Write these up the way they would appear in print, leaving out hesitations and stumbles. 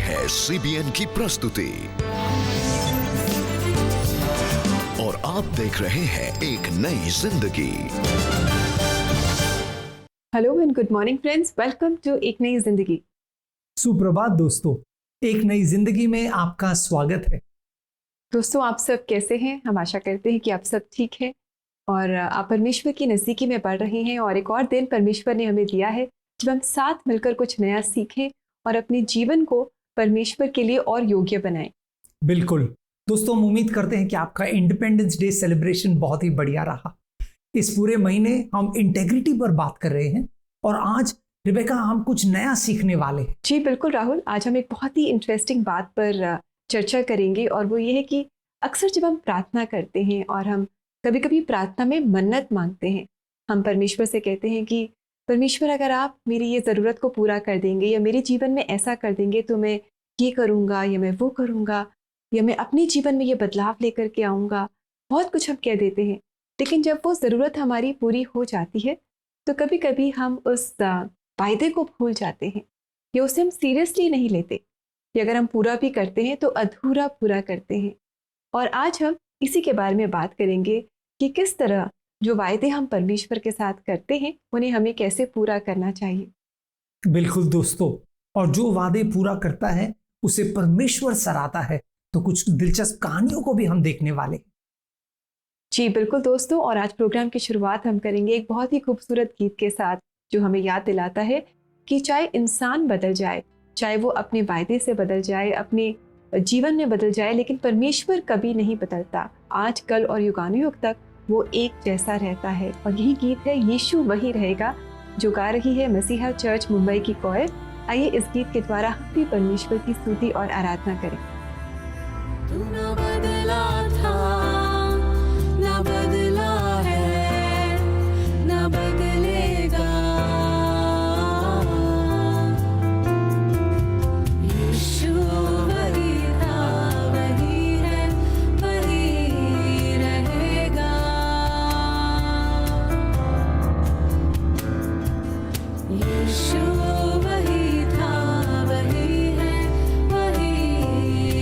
है सीबीएन की प्रस्तुति और आप देख रहे हैं एक नई जिंदगी। Hello and good morning friends, welcome to एक नई जिंदगी। सुप्रभात दोस्तों, एक नई जिंदगी में आपका स्वागत है। दोस्तों, आप सब कैसे हैं? हम आशा करते हैं कि आप सब ठीक हैं और आप परमेश्वर की नज़दीकी में बढ़ रहे हैं। और एक और दिन परमेश्वर ने हमें दिया है जब हम साथ मिलकर कुछ नया सीखें और अपने जीवन को परमेश्वर के लिए और योग्य बनाएं। बिल्कुल दोस्तों, हम उम्मीद करते हैं कि आपका इंडिपेंडेंस डे सेलिब्रेशन बहुत ही बढ़िया रहा। इस पूरे महीने हम इंटेग्रिटी पर बात कर रहे हैं और आज रिबेका हम कुछ नया सीखने वाले हैं। जी बिल्कुल राहुल, आज हम एक बहुत ही इंटरेस्टिंग बात पर चर्चा करेंगे और वो ये है कि अक्सर जब हम प्रार्थना करते हैं और हम कभी कभी प्रार्थना में मन्नत मांगते हैं, हम परमेश्वर से कहते हैं कि परमेश्वर, अगर आप मेरी ये ज़रूरत को पूरा कर देंगे या मेरे जीवन में ऐसा कर देंगे तो मैं ये करूँगा या मैं वो करूँगा या मैं अपने जीवन में ये बदलाव लेकर के आऊँगा। बहुत कुछ हम कह देते हैं, लेकिन जब वो ज़रूरत हमारी पूरी हो जाती है तो कभी कभी हम उस वायदे को भूल जाते हैं या उसे हम सीरियसली नहीं लेते, या अगर हम पूरा भी करते हैं तो अधूरा पूरा करते हैं। और आज हम इसी के बारे में बात करेंगे कि किस तरह जो वायदे हम परमेश्वर के साथ करते हैं उन्हें हमें कैसे पूरा करना चाहिए। बिल्कुल दोस्तों, और जो वादे पूरा करता है उसे परमेश्वर सराहता है। तो कुछ दिलचस्प कहानियों को भी हम देखने वाले हैं। जी बिल्कुल दोस्तों, और आज प्रोग्राम की शुरुआत हम करेंगे एक बहुत ही खूबसूरत गीत के साथ जो हमें याद दिलाता है कि चाहे इंसान बदल जाए, चाहे वो अपने वायदे से बदल जाए, अपने जीवन में बदल जाए, लेकिन परमेश्वर कभी नहीं बदलता। आज, कल और युगानुयुग तक वो एक जैसा रहता है। और यही गीत है यीशु वही रहेगा, जो गा रही है मसीहा चर्च मुंबई की कोयल। आइए इस गीत के द्वारा हम भी परमेश्वर की स्तुति और आराधना करें। तू ना बदला था, ना बदला है, ना बदलेगा। यीशु वही था, वही है, वही रहेगा। यीशु वही था, वही है, वही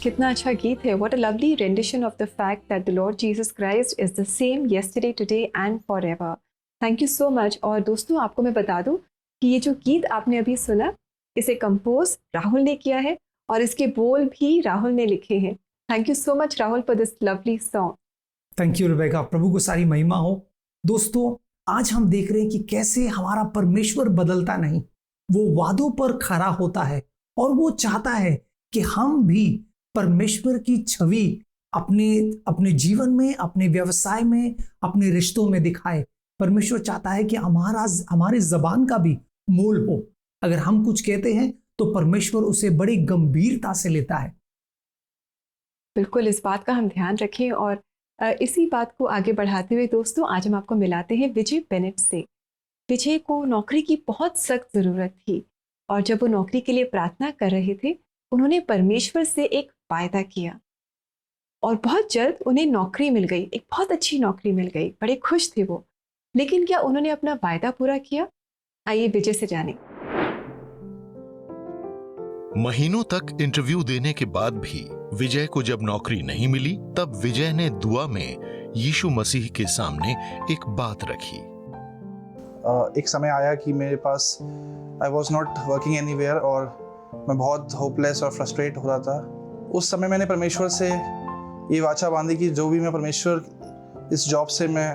कितना अच्छा गीत है. What a lovely rendition of the fact that the Lord Jesus Christ is the same yesterday, today and forever. Thank you so much. और दोस्तों आपको मैं बता दूं कि ये जो गीत आपने अभी सुना, इसे कंपोज राहुल ने किया है और इसके बोल भी राहुल ने लिखे हैं. Thank you so much Rahul for this lovely song. Thank you Rebecca, प्रभु को सारी महिमा हो. दोस्तों आज हम देख रहे हैं कि कैसे हमारा परमेश्वर बदलता नहीं, वो वादों पर खरा होता है और वो चाहता है कि हम भी परमेश्वर की छवि अपने जीवन में, अपने व्यवसाय में, अपने रिश्तों में दिखाए. परमेश्वर चाहता है कि हमारी जबान का भी मोल हो. अगर हम कुछ कहते हैं तो परमेश्वर उसे बड़ी गंभीरता से लेता है. बिल्कुल इस बात का हम ध्यान रखें. और इसी बात को आगे बढ़ाते हुए दोस्तों आज हम आपको मिलाते हैं विजय बेनेट से. विजय को नौकरी की बहुत सख्त ज़रूरत थी और जब वो नौकरी के लिए प्रार्थना कर रहे थे उन्होंने परमेश्वर से एक वायदा किया और बहुत जल्द उन्हें नौकरी मिल गई, एक बहुत अच्छी नौकरी मिल गई. बड़े खुश थे वो. लेकिन क्या उन्होंने अपना वायदा पूरा किया? आइए विजय से जानें. महीनों तक इंटरव्यू देने के बाद भी विजय को जब नौकरी नहीं मिली, तब विजय ने दुआ में यीशु मसीह के सामने एक बात रखी. एक समय आया कि मेरे पास I was not working anywhere और मैं बहुत होपलेस और फ्रस्ट्रेट हो रहा था. उस समय मैंने परमेश्वर से ये वाचा बांधी कि जो भी मैं परमेश्वर इस जॉब से मैं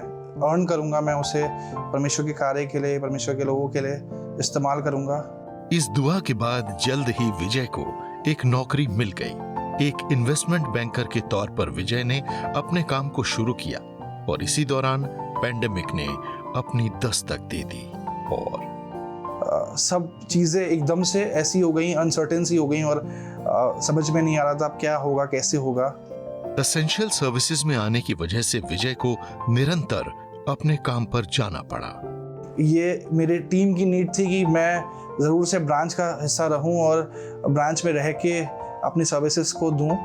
अर्न करूँगा, मैं उसे परमेश्वर के कार्य के लिए, परमेश्वर के लोगों के लिए इस्तेमाल करूँगा. इस दुआ के बाद जल्द ही विजय को एक नौकरी मिल गई. एक इन्वेस्टमेंट बैंकर के तौर पर विजय ने अपने काम को शुरू किया और इसी दौरान पैंडेमिक ने अपनी दस्तक दे दी और सब चीज़ें एकदम से ऐसी हो गई, अनसर्टेन सी हो गई और समझ में नहीं आ रहा था अब क्या होगा, कैसे होगा. एसेंशियल सर्विसेज में आने की वजह से विजय को निरंतर अपने काम पर जाना पड़ा. ये मेरे टीम की नीड थी कि मैं ज़रूर से ब्रांच का हिस्सा रहूं और ब्रांच में रह के अपनी सर्विसेज को दूं,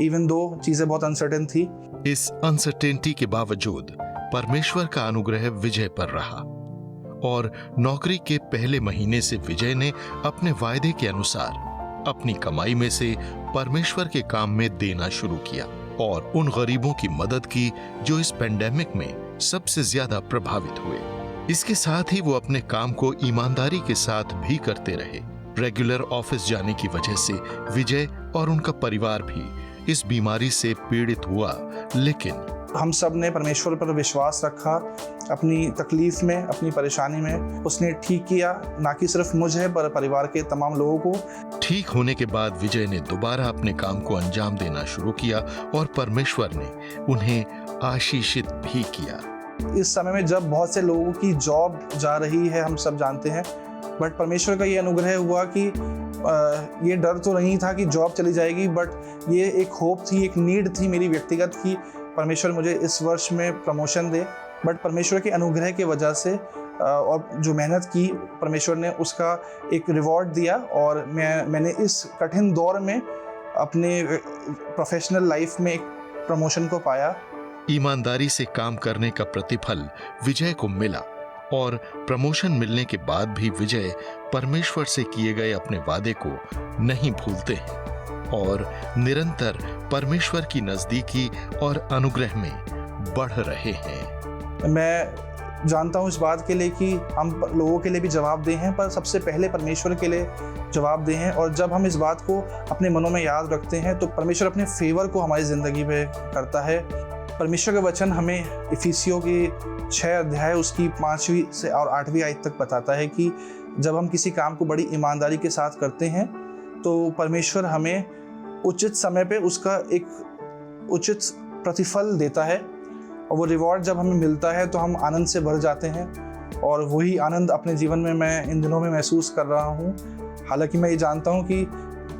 इवन दो चीज़ें बहुत अनसर्टेन थी. इस अनसर्टेनिटी के बावजूद परमेश्वर का अनुग्रह विजय पर रहा और नौकरी के पहले महीने से विजय ने अपने वायदे के अनुसार अपनी कमाई में से परमेश्वर के काम में देना शुरू किया और उन गरीबों की मदद की जो इस पेंडेमिक में सबसे ज्यादा प्रभावित हुए. इसके साथ ही वो अपने काम को ईमानदारी के साथ भी करते रहे. रेगुलर ऑफिस जाने की वजह से विजय और उनका परिवार भी इस बीमारी से पीड़ित हुआ, लेकिन हम सब ने परमेश्वर पर विश्वास रखा. अपनी तकलीफ में, अपनी परेशानी में उसने ठीक किया, ना कि सिर्फ मुझे पर परिवार के तमाम लोगों को. ठीक होने के बाद विजय ने दोबारा अपने काम को अंजाम देना शुरू किया और परमेश्वर ने उन्हें आशीषित भी किया. इस समय में जब बहुत से लोगों की जॉब जा रही है, हम सब जानते हैं, बट परमेश्वर का ये अनुग्रह हुआ कि ये डर तो नहीं था कि जॉब चली जाएगी, बट ये एक होप थी, एक नीड थी मेरी व्यक्तिगत कि परमेश्वर मुझे इस वर्ष में प्रमोशन दे. बट परमेश्वर के अनुग्रह की वजह से और जो मेहनत की परमेश्वर ने उसका एक रिवॉर्ड दिया और मैंने इस कठिन दौर में अपने प्रोफेशनल लाइफ में एक प्रमोशन को पाया. ईमानदारी से काम करने का प्रतिफल विजय को मिला और प्रमोशन मिलने के बाद भी विजय परमेश्वर से किए गए अपने वादे को नहीं भूलते हैं और निरंतर परमेश्वर की नजदीकी और अनुग्रह में बढ़ रहे हैं. मैं जानता हूँ इस बात के लिए कि हम लोगों के लिए भी जवाबदेह हैं, पर सबसे पहले परमेश्वर के लिए जवाबदेह हैं. और जब हम इस बात को अपने मनों में याद रखते हैं तो परमेश्वर अपने फेवर को हमारी ज़िंदगी में करता है. परमेश्वर का वचन हमें इफिसियों की 6 अध्याय उसकी 5वीं से और 8वीं आयत तक बताता है कि जब हम किसी काम को बड़ी ईमानदारी के साथ करते हैं तो परमेश्वर हमें उचित समय पे उसका एक उचित प्रतिफल देता है और वो रिवॉर्ड जब हमें मिलता है तो हम आनंद से भर जाते हैं. और वही आनंद अपने जीवन में मैं इन दिनों में महसूस कर रहा हूँ. हालांकि मैं ये जानता हूँ कि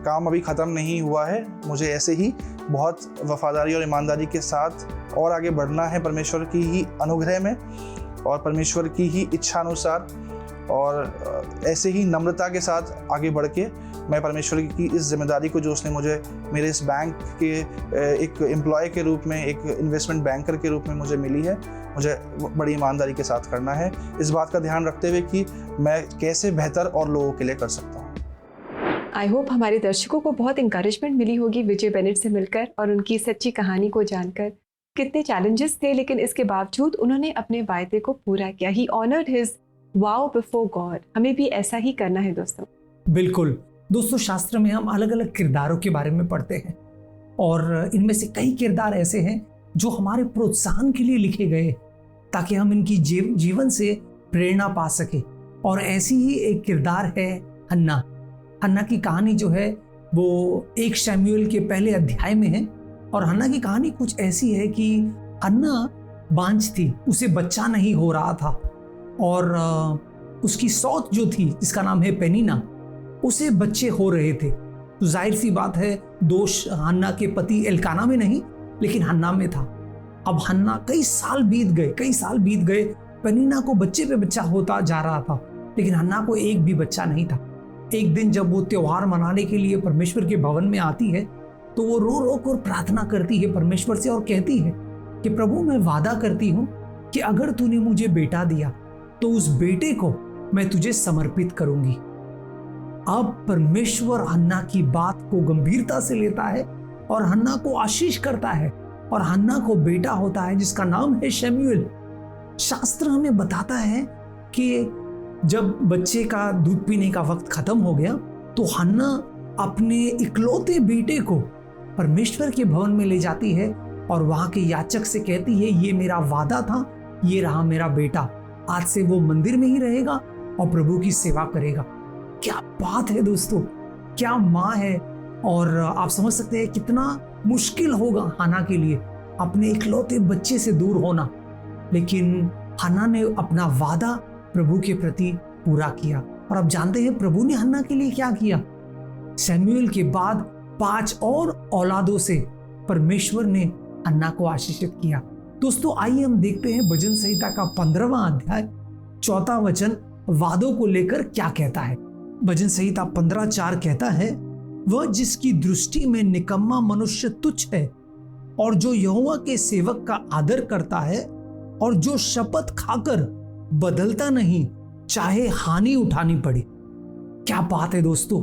काम अभी ख़त्म नहीं हुआ है, मुझे ऐसे ही बहुत वफादारी और ईमानदारी के साथ और आगे बढ़ना है परमेश्वर की ही अनुग्रह में और परमेश्वर की ही इच्छा अनुसार. और ऐसे ही नम्रता के साथ आगे बढ़ के मैं परमेश्वर की इस जिम्मेदारी को जो उसने मुझे मेरे इस बैंक के एक एम्प्लॉय के रूप में, एक इन्वेस्टमेंट बैंकर के रूप में मुझे मिली है, मुझे बड़ी ईमानदारी के साथ करना है. इस बात का ध्यान रखते हुए कि मैं कैसे बेहतर और लोगों के लिए कर सकता हूँ. आई होप हमारे दर्शकों को बहुत इंकरेजमेंट मिली होगी विजय बेनेट से मिलकर और उनकी सच्ची कहानी को जानकर। कितने चैलेंजेस थे, लेकिन इसके बावजूद उन्होंने अपने वायदे को पूरा किया। ही ऑनर्ड हिज वाव बिफोर गॉड। हमें भी ऐसा ही करना है दोस्तों। बिल्कुल दोस्तों, शास्त्र में हम अलग अलग किरदारों के बारे में पढ़ते हैं और इनमें से कई किरदार ऐसे हैं जो हमारे प्रोत्साहन के लिए लिखे गए ताकि हम इनकी जीवन से प्रेरणा पा सके। और ऐसी ही एक किरदार है हन्ना। हन्ना की कहानी जो है वो 1 शमूएल के पहले अध्याय में है। और हन्ना की कहानी कुछ ऐसी है कि हन्ना बांझ थी, उसे बच्चा नहीं हो रहा था और उसकी सौत जो थी जिसका नाम है पेनिना, उसे बच्चे हो रहे थे। तो जाहिर सी बात है दोष हन्ना के पति एल्काना में नहीं लेकिन हन्ना में था। अब हन्ना कई साल बीत गए, पेनिना को बच्चे पे बच्चा होता जा रहा था लेकिन हन्ना को एक भी बच्चा नहीं था। एक दिन जब वो त्योहार मनाने के लिए परमेश्वर के भवन में आती है तो वो रो रो कर प्रार्थना करती है परमेश्वर से और कहती है कि प्रभु, मैं वादा करती हूँ कि अगर तूने मुझे बेटा दिया तो उस बेटे को मैं तुझे समर्पित करूंगी। अब परमेश्वर हन्ना की बात को गंभीरता से लेता है और हन्ना को आशीष करता है और हन्ना को बेटा होता है जिसका नाम है शमूएल। शास्त्र हमें बताता है कि जब बच्चे का दूध पीने का वक्त खत्म हो गया तो हन्ना अपने इकलौते बेटे को परमेश्वर के भवन में ले जाती है और वहां के याचक से कहती है, ये मेरा वादा था, ये रहा मेरा बेटा, आज से वो मंदिर में ही रहेगा और प्रभु की सेवा करेगा। क्या बात है दोस्तों, क्या माँ है। और आप समझ सकते हैं कितना मुश्किल होगा हन्ना के लिए अपने इकलौते बच्चे से दूर होना, लेकिन हन्ना ने अपना वादा प्रभु के प्रति पूरा किया। और अब जानते हैं प्रभु ने हन्ना के लिए क्या किया। शमूएल के बाद 5 और औलादों से परमेश्वर ने हन्ना को आशीषित किया। दोस्तों आइए हम देखते हैं भजन संहिता का 15वां अध्याय 4वां वचन वादों को लेकर क्या कहता है। भजन संहिता 15:4 कहता है, वह जिसकी दृष्टि में निकम्मा मनुष्य तुच्छ है और जो यहोवा के सेवक का आदर करता है और जो शपथ खाकर बदलता नहीं, चाहे हानि उठानी पड़े। क्या बात है दोस्तों।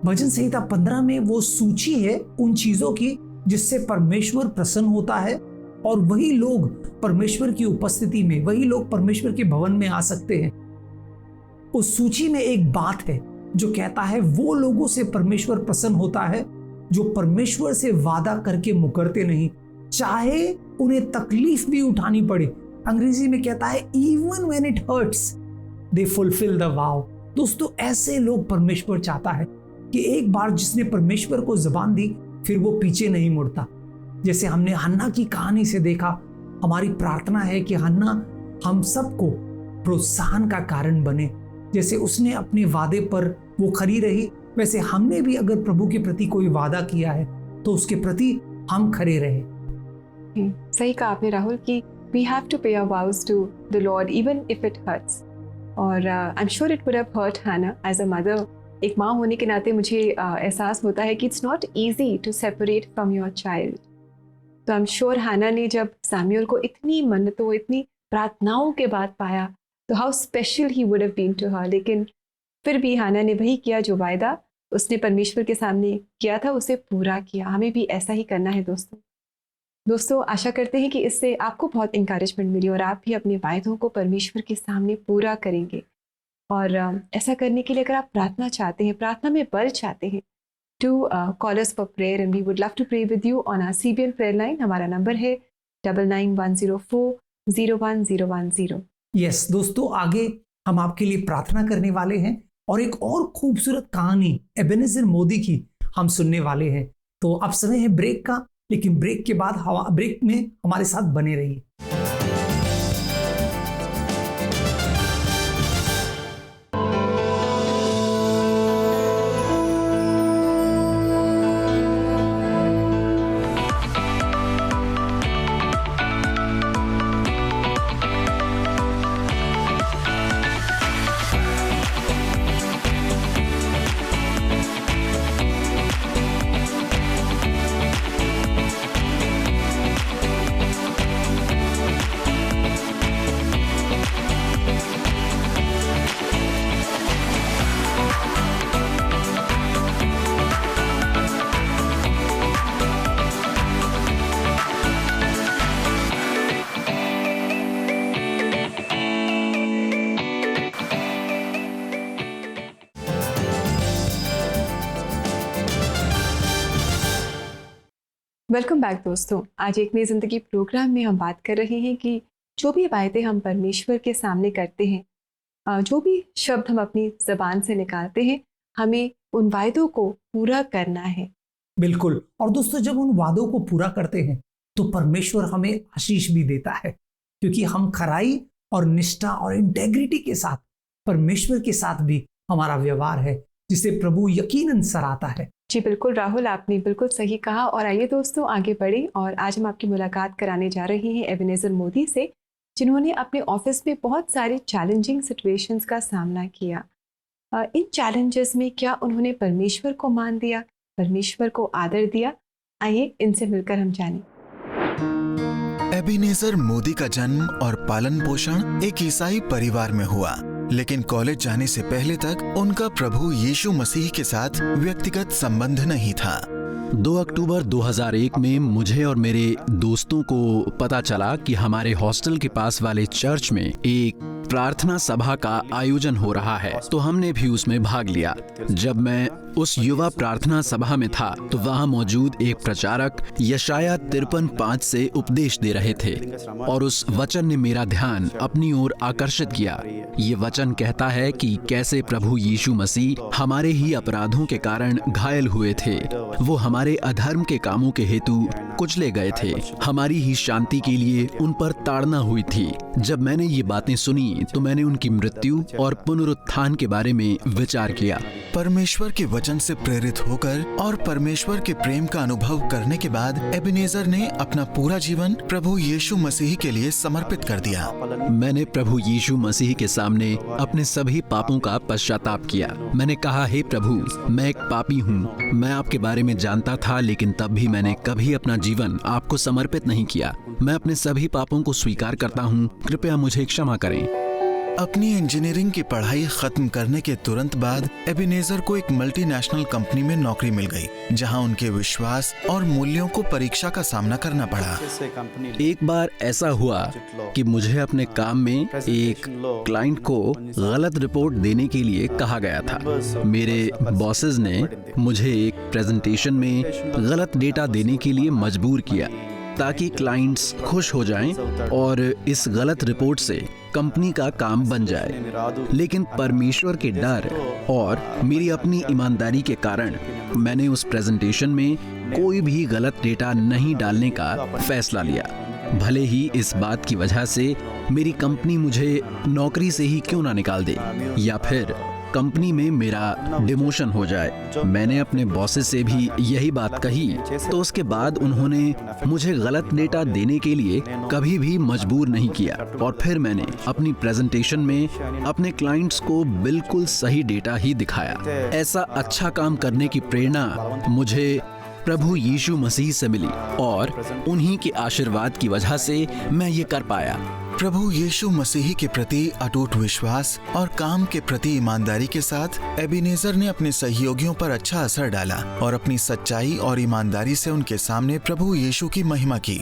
भजन संहिता 15 में वो सूची है उन चीजों की जिससे परमेश्वर प्रसन्न होता है और वही लोग परमेश्वर की उपस्थिति में, वही लोग परमेश्वर के भवन में आ सकते हैं। उस सूची में एक बात है जो कहता है वो लोगों से परमेश्वर प्रसन्न होता है जो परमेश्वर से वादा करके मुकरते नहीं, चाहे उन्हें तकलीफ भी उठानी पड़े। अंग्रेजी में कहता है even when it hurts they fulfil the vow. दोस्तों ऐसे लोग परमेश्वर चाहता है कि एक बार जिसने परमेश्वर को जुबान दी फिर वो पीछे नहीं मुड़ता। जैसे हमने हन्ना की कहानी से देखा, हमारी प्रार्थना है कि हन्ना हम सबको प्रोत्साहन का कारण बने। जैसे उसने अपने वादे पर वो खड़ी रही, वैसे हमने भी अगर प्रभु के प्रति कोई वादा किया है तो उसके प्रति हम खड़े रहे। सही कहा आपने राहुल कि we have to pay our vows to the Lord even if it hurts. और I'm sure it would have hurt Hannah as a mother. एक माँ होने के नाते मुझे एहसास होता है कि it's not easy to separate from your child. तो I'm sure Hannah ने जब सामुएल को इतनी मन्नतों, इतनी प्रार्थनाओं के बाद पाया तो how special he would have been to her. लेकिन फिर भी Hannah ने वही किया जो वायदा उसने परमेश्वर के सामने किया था, उसे पूरा किया। हमें भी ऐसा ही करना है दोस्तों आशा करते हैं कि इससे आपको बहुत इंकरेजमेंट मिली और आप भी अपने वायदों को परमेश्वर के सामने पूरा करेंगे। और ऐसा करने के लिए अगर आप प्रार्थना चाहते हैं, प्रार्थना में बल चाहते हैं, to call us for prayer and we would love to pray with you on our CBN prayer line. हमारा नंबर है 9910401010। यस दोस्तों, आगे हम आपके लिए प्रार्थना करने वाले हैं और एक और खूबसूरत कहानी एबेनेजर मोदी की हम सुनने वाले हैं। तो अब समय है ब्रेक का, लेकिन ब्रेक के बाद ब्रेक में हमारे साथ बने रहिए। वेलकम बैक दोस्तों। आज एक नई ज़िंदगी प्रोग्राम में हम बात कर रहे हैं कि जो भी वायदे हम परमेश्वर के सामने करते हैं, जो भी शब्द हम अपनी ज़बान से निकालते हैं, हमें उन वायदों को पूरा करना है। बिल्कुल। और दोस्तों, जब उन वादों को पूरा करते हैं तो परमेश्वर हमें आशीष भी देता है, क्योंकि हम खराई और निष्ठा और इंटेग्रिटी के साथ परमेश्वर के साथ भी हमारा व्यवहार है, जिसे प्रभु यकीनन सराहता है। जी बिल्कुल राहुल, आपने बिल्कुल सही कहा। और आइए दोस्तों आगे बढ़ें, और आज हम आपकी मुलाकात कराने जा रहे हैं एबेनेज़र मोदी से, जिन्होंने अपने ऑफिस में बहुत सारे चैलेंजिंग सिचुएशंस का सामना किया। इन चैलेंजेस में क्या उन्होंने परमेश्वर को मान दिया, परमेश्वर को आदर दिया? आइए इनसे मिलकर हम जानें। एबेनेज़र मोदी का जन्म और पालन पोषण एक ईसाई परिवार में हुआ, लेकिन कॉलेज जाने से पहले तक उनका प्रभु यीशु मसीह के साथ व्यक्तिगत संबंध नहीं था। 2 अक्टूबर 2001 में मुझे और मेरे दोस्तों को पता चला कि हमारे हॉस्टल के पास वाले चर्च में एक प्रार्थना सभा का आयोजन हो रहा है, तो हमने भी उसमें भाग लिया। जब मैं उस युवा प्रार्थना सभा में था तो वहाँ मौजूद एक प्रचारक यशाया 53:5 से उपदेश दे रहे थे, और उस वचन ने मेरा ध्यान अपनी ओर आकर्षित किया। ये वचन कहता है कि कैसे प्रभु यीशु मसीह हमारे ही अपराधों के कारण घायल हुए थे, वो हमारे अधर्म के कामों के हेतु कुचले गए थे, हमारी ही शांति के लिए उन पर ताड़ना हुई थी। जब मैंने ये बातें सुनी तो मैंने उनकी मृत्यु और पुनरुत्थान के बारे में विचार किया। परमेश्वर के वचन से प्रेरित होकर और परमेश्वर के प्रेम का अनुभव करने के बाद एबेनेज़र ने अपना पूरा जीवन प्रभु यीशु मसीह के लिए समर्पित कर दिया। मैंने प्रभु यीशु मसीह के सामने अपने सभी पापों का पश्चाताप किया। मैंने कहा, हे प्रभु, मैं एक पापी हूँ। मैं आपके बारे में जानता था, लेकिन तब भी मैंने कभी अपना जीवन आपको समर्पित नहीं किया। मैं अपने सभी पापों को स्वीकार करता हूँ, कृपया मुझे क्षमा करें। अपनी इंजीनियरिंग की पढ़ाई खत्म करने के तुरंत बाद एबेनेज़र को एक मल्टीनेशनल कंपनी में नौकरी मिल गई, जहां उनके विश्वास और मूल्यों को परीक्षा का सामना करना पड़ा। एक बार ऐसा हुआ कि मुझे अपने काम में एक क्लाइंट को गलत रिपोर्ट देने के लिए कहा गया था। मेरे बॉसेस ने मुझे एक प्रेजेंटेशन में गलत डेटा देने के लिए मजबूर किया, ताकि क्लाइंट्स खुश हो जाएं और इस गलत रिपोर्ट से कंपनी का काम बन जाए। लेकिन परमेश्वर के डर और मेरी अपनी ईमानदारी के कारण मैंने उस प्रेजेंटेशन में कोई भी गलत डेटा नहीं डालने का फैसला लिया, भले ही इस बात की वजह से मेरी कंपनी मुझे नौकरी से ही क्यों ना निकाल दे, या फिर कंपनी में मेरा डिमोशन हो जाए। मैंने अपने बॉसेस से भी यही बात कही, तो उसके बाद उन्होंने मुझे गलत डेटा देने के लिए कभी भी मजबूर नहीं किया, और फिर मैंने अपनी प्रेजेंटेशन में अपने क्लाइंट्स को बिल्कुल सही डेटा ही दिखाया। ऐसा अच्छा काम करने की प्रेरणा मुझे प्रभु यीशु मसीह से मिली, और उन्हीं के आशीर्वाद की वजह से मैं ये कर पाया। प्रभु यीशु मसीह के प्रति अटूट विश्वास और काम के प्रति ईमानदारी के साथ एबेनेज़र ने अपने सहयोगियों पर अच्छा असर डाला और अपनी सच्चाई और ईमानदारी से उनके सामने प्रभु यीशु की महिमा की।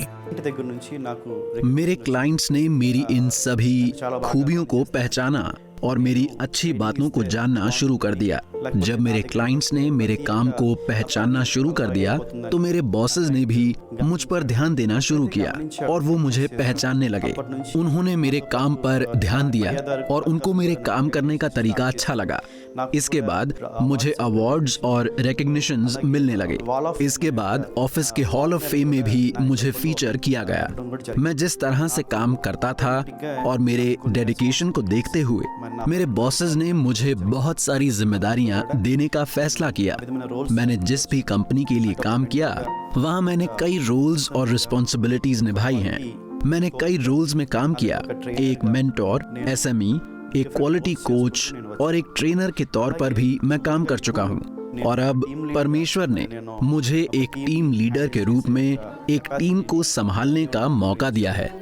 मेरे क्लाइंट्स ने मेरी इन सभी खूबियों को पहचाना और मेरी अच्छी बातों को जानना शुरू कर दिया। जब मेरे क्लाइंट्स ने मेरे काम को पहचानना शुरू कर दिया, तो मेरे बॉसेस ने भी मुझ पर ध्यान देना शुरू किया और वो मुझे पहचानने लगे। उन्होंने मेरे काम पर ध्यान दिया और उनको मेरे काम करने का तरीका अच्छा लगा। इसके बाद मुझे अवार्ड्स और रिकॉग्निशंस मिलने लगे। इसके बाद ऑफिस के हॉल ऑफ फेम में भी मुझे फीचर किया गया। मैं जिस तरह से काम करता था और मेरे डेडिकेशन को देखते हुए मेरे बॉसेस ने मुझे बहुत सारी जिम्मेदारियां देने का फैसला किया। मैंने जिस भी कंपनी के लिए काम किया, वहां मैंने कई रोल्स और रिस्पॉन्सिबिलिटीज निभाई हैं। मैंने कई रोल्स में काम किया, एक मेंटोर, एसएमई, एक क्वालिटी कोच और एक ट्रेनर के तौर पर भी मैं काम कर चुका हूँ। और अब परमेश्वर ने मुझे एक टीम लीडर के रूप में एक टीम को संभालने का मौका दिया है।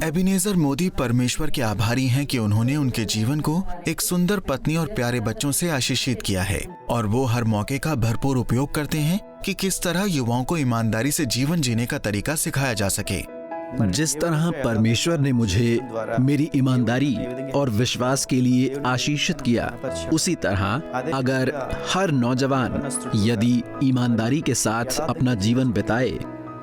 एबेनेज़र मोदी परमेश्वर के आभारी हैं कि उन्होंने उनके जीवन को एक सुंदर पत्नी और प्यारे बच्चों से आशीषित किया है, और वो हर मौके का भरपूर उपयोग करते हैं कि किस तरह युवाओं को ईमानदारी से जीवन जीने का तरीका सिखाया जा सके। जिस तरह परमेश्वर ने मुझे मेरी ईमानदारी और विश्वास के लिए आशीषित किया, उसी तरह अगर हर नौजवान यदि ईमानदारी के साथ अपना जीवन बिताए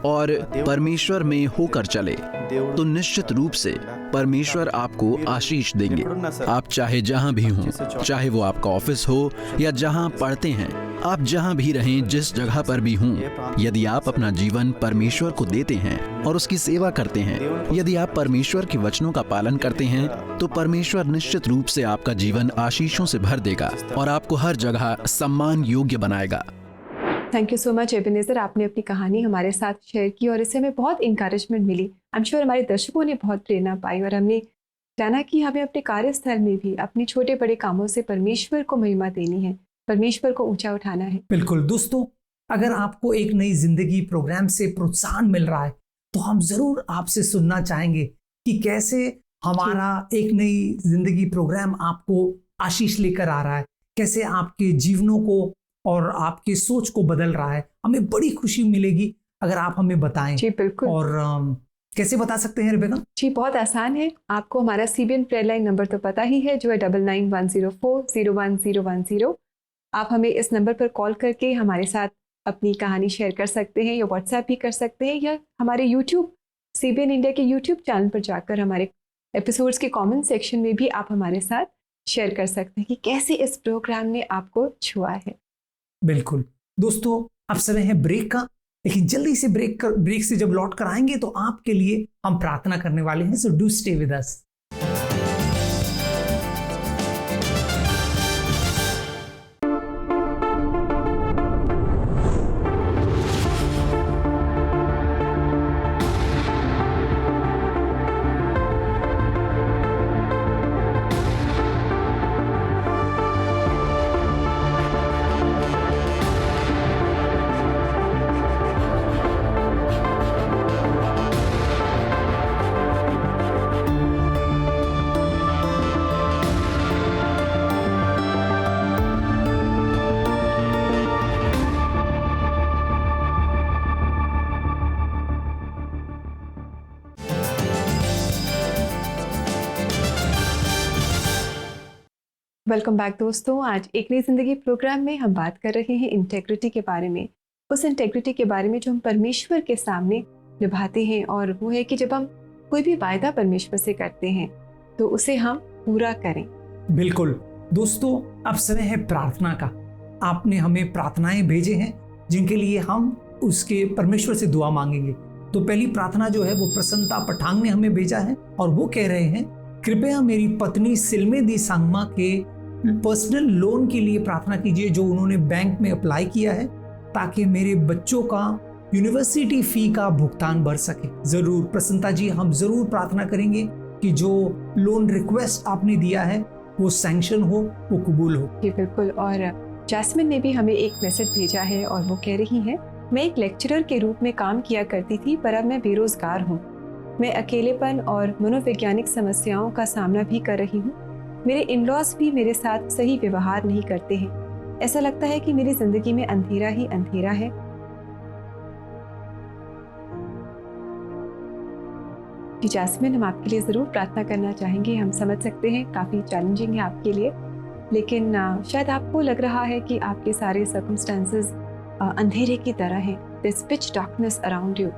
और परमेश्वर में होकर चले, तो निश्चित रूप से परमेश्वर आपको आशीष देंगे। आप चाहे जहां भी हों, चाहे वो आपका ऑफिस हो या जहां पढ़ते हैं, आप जहां भी रहें, जिस जगह पर भी हों, यदि आप अपना जीवन परमेश्वर को देते हैं और उसकी सेवा करते हैं, यदि आप परमेश्वर के वचनों का पालन करते हैं, तो परमेश्वर निश्चित रूप से आपका जीवन आशीषों से भर देगा और आपको हर जगह सम्मान योग्य बनाएगा। Thank you so much Ebenezer, आपने अपनी कहानी हमारे साथ शेयर की और इससे हमें बहुत इंकरेजमेंट मिली। आई एम श्योर हमारे दर्शकों ने बहुत प्रेरणा पाई और हमने जाना कि हमें अपने कार्यस्थल में भी अपने छोटे बड़े कामों से परमेश्वर को महिमा देनी है, परमेश्वर को ऊंचा उठाना है। बिल्कुल दोस्तों, अगर आपको एक नई जिंदगी प्रोग्राम से प्रोत्साहन मिल रहा है तो हम जरूर आपसे सुनना चाहेंगे कि कैसे हमारा एक नई जिंदगी प्रोग्राम आपको आशीष लेकर आ रहा है, कैसे आपके जीवनों को और आपकी सोच को बदल रहा है। हमें बड़ी खुशी मिलेगी अगर आप हमें बताएं। जी बिल्कुल। और कैसे बता सकते हैं रेबेका? जी बहुत आसान है, आपको हमारा CBN प्रेयर लाइन नंबर तो पता ही है, जो है 9910401010। आप हमें इस नंबर पर कॉल करके हमारे साथ अपनी कहानी शेयर कर सकते हैं या व्हाट्सएप भी कर सकते हैं, या हमारे यूट्यूब CBN इंडिया के यूट्यूब चैनल पर जाकर हमारे एपिसोड्स के कमेंट सेक्शन में भी आप हमारे साथ शेयर कर सकते हैं कि कैसे इस प्रोग्राम ने आपको छुआ है। बिल्कुल दोस्तों, अब समय है ब्रेक का, लेकिन जल्दी से ब्रेक से जब लौट कर आएंगे तो आपके लिए हम प्रार्थना करने वाले हैं। So do stay with us. Welcome back दोस्तों। आज एक नई जिंदगी प्रोग्राम में हम बात कर रहे हैं इंटेग्रिटी के बारे में, उस इंटेग्रिटी के बारे में जो हम परमेश्वर के सामने निभाते हैं, और वो है कि जब हम कोई भी वायदा परमेश्वर से करते हैं तो उसे हम पूरा करें। बिल्कुल दोस्तों, अब समय है प्रार्थना का। आपने हमें प्रार्थनाएं भेजे हैं जिनके लिए हम उसके परमेश्वर से दुआ मांगेंगे। तो पहली प्रार्थना जो है वो प्रसन्नता पठांग ने हमें भेजा है और वो कह रहे हैं, कृपया मेरी पत्नी सिलमे दी सांगमा के पर्सनल लोन के लिए प्रार्थना कीजिए जो उन्होंने बैंक में अप्लाई किया है, ताकि मेरे बच्चों का यूनिवर्सिटी फी का भुगतान बढ़ सके। जरूर प्रसन्नता जी, हम जरूर प्रार्थना करेंगे कि जो लोन रिक्वेस्ट आपने दिया है वो सैंक्शन हो, वो कबूल हो। जी बिल्कुल। और जैस्मिन ने भी हमें एक मैसेज भेजा है और वो कह रही हैं, मैं एक लेक्चरर के रूप में काम किया करती थी, पर अब मैं बेरोजगार हूँ। मैं अकेलेपन और मनोवैज्ञानिक समस्याओं का सामना भी कर रही हूँ। मेरे इन-लॉज भी मेरे साथ सही व्यवहार नहीं करते हैं। ऐसा लगता है कि मेरी जिंदगी में अंधेरा ही अंधेरा है। जी जैस्मिन, हम आपके लिए ज़रूर प्रार्थना करना चाहेंगे। हम समझ सकते हैं काफ़ी चैलेंजिंग है आपके लिए, लेकिन शायद आपको लग रहा है कि आपके सारे सर्कमस्टेंसेस अंधेरे की तरह हैं, this pitch darkness around you.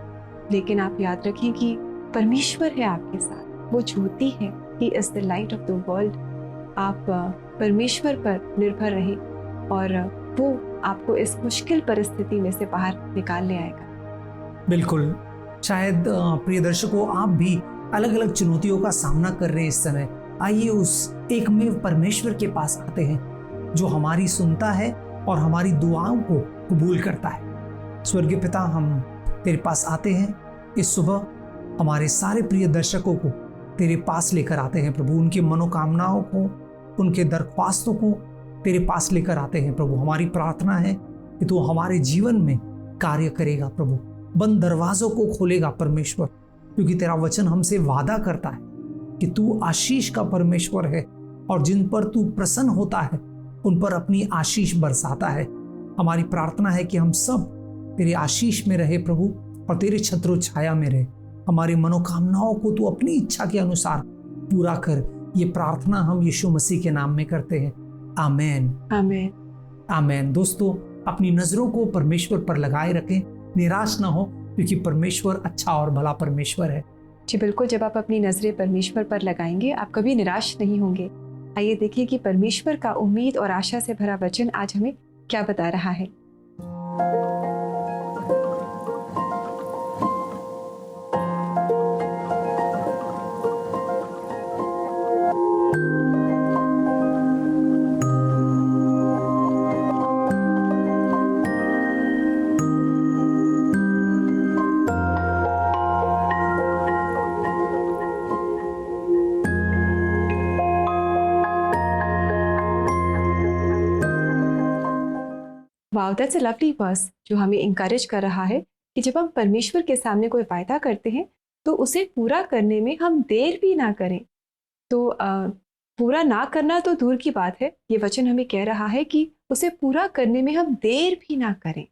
लेकिन आप याद रखें कि परमेश्वर है आपके साथ, वो ज्योति है, he is the light of the world. आप परमेश्वर पर निर्भर रहें और वो आपको इस मुश्किल परिस्थिति में से बाहर निकाल ले आएगा। बिल्कुल। शायद प्रिय दर्शकों, आप भी अलग अलग चुनौतियों का सामना कर रहे हैं इस समय। आइए उस एकमेव परमेश्वर के पास आते हैं जो हमारी सुनता है और हमारी दुआओं को कबूल करता है। स्वर्गीय पिता, हम तेरे पास आते हैं इस सुबह। हमारे सारे प्रिय दर्शकों को तेरे पास लेकर आते हैं प्रभु। उनकी मनोकामनाओं को, उनके दरख्वास्तों को तेरे पास लेकर आते हैं प्रभु। हमारी प्रार्थना है कि तू हमारे जीवन में कार्य करेगा प्रभु, बंद दरवाजों को खोलेगा परमेश्वर, क्योंकि तेरा वचन हमसे वादा करता है कि तू आशीष का परमेश्वर है और जिन पर तू प्रसन्न होता है उन पर अपनी आशीष बरसाता है। हमारी प्रार्थना है कि हम सब तेरे आशीष में रहे प्रभु और तेरे छत्रो छाया में रहे। हमारी मनोकामनाओं को तू अपनी इच्छा के अनुसार पूरा कर। ये प्रार्थना हम यीशु मसीह के नाम में करते हैं, आमेन आमेन। आमेन। दोस्तों, अपनी नजरों को परमेश्वर पर लगाए रखें, निराश ना हो, क्योंकि परमेश्वर अच्छा और भला परमेश्वर है। जी बिल्कुल, जब आप अपनी नजरें परमेश्वर पर लगाएंगे आप कभी निराश नहीं होंगे। आइए देखिए कि परमेश्वर का उम्मीद और आशा से भरा वचन आज हमें क्या बता रहा है। Wow, that's a lovely verse जो हमें इंकरेज कर रहा है कि जब हम परमेश्वर के सामने कोई वायदा करते हैं तो उसे पूरा करने में हम देर भी ना करें। तो पूरा ना करना तो दूर की बात है, ये वचन हमें कह रहा है कि उसे पूरा करने में हम देर भी ना करें।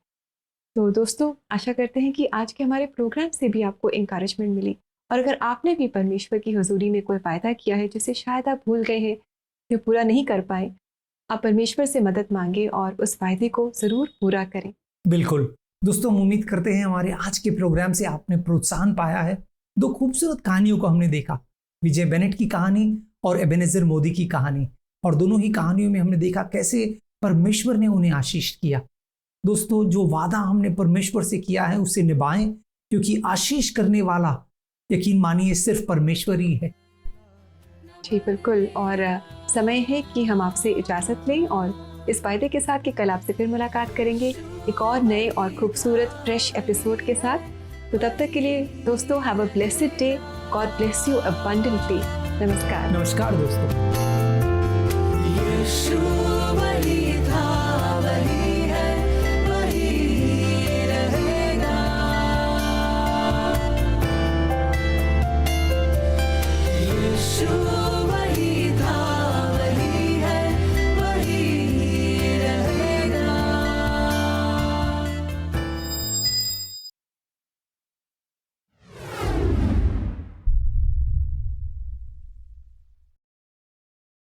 तो दोस्तों, आशा करते हैं कि आज के हमारे प्रोग्राम से भी आपको इंकरेजमेंट मिली, और अगर आपने भी परमेश्वर की हुजूरी में कोई वायदा किया है जिसे शायद आप भूल गए हैं या पूरा नहीं कर पाए, आप परमेश्वर से मदद मांगे और उस वायदे को जरूर पूरा करें। बिल्कुल दोस्तों, हम उम्मीद करते हैं हमारे आज के प्रोग्राम से आपने प्रोत्साहन पाया है। 2 खूबसूरत कहानियों को हमने देखा, विजय बेनेट की कहानी और एबेनेजर मोदी की कहानी, और दोनों ही कहानियों में हमने देखा कैसे परमेश्वर ने उन्हें आशीष किया। दोस्तों, जो वादा हमने परमेश्वर से किया है उसे निभाएं, क्योंकि आशीष करने वाला, यकीन मानिए, सिर्फ परमेश्वर ही है। जी बिल्कुल, और समय है कि हम आपसे इजाज़त लें और इस वायदे के साथ कि कल आपसे फिर मुलाकात करेंगे एक और नए और खूबसूरत फ्रेश एपिसोड के साथ। तो तब तक के लिए दोस्तों, have a blessed day, God bless you abundantly. नमस्कार। नमस्कार दोस्तों।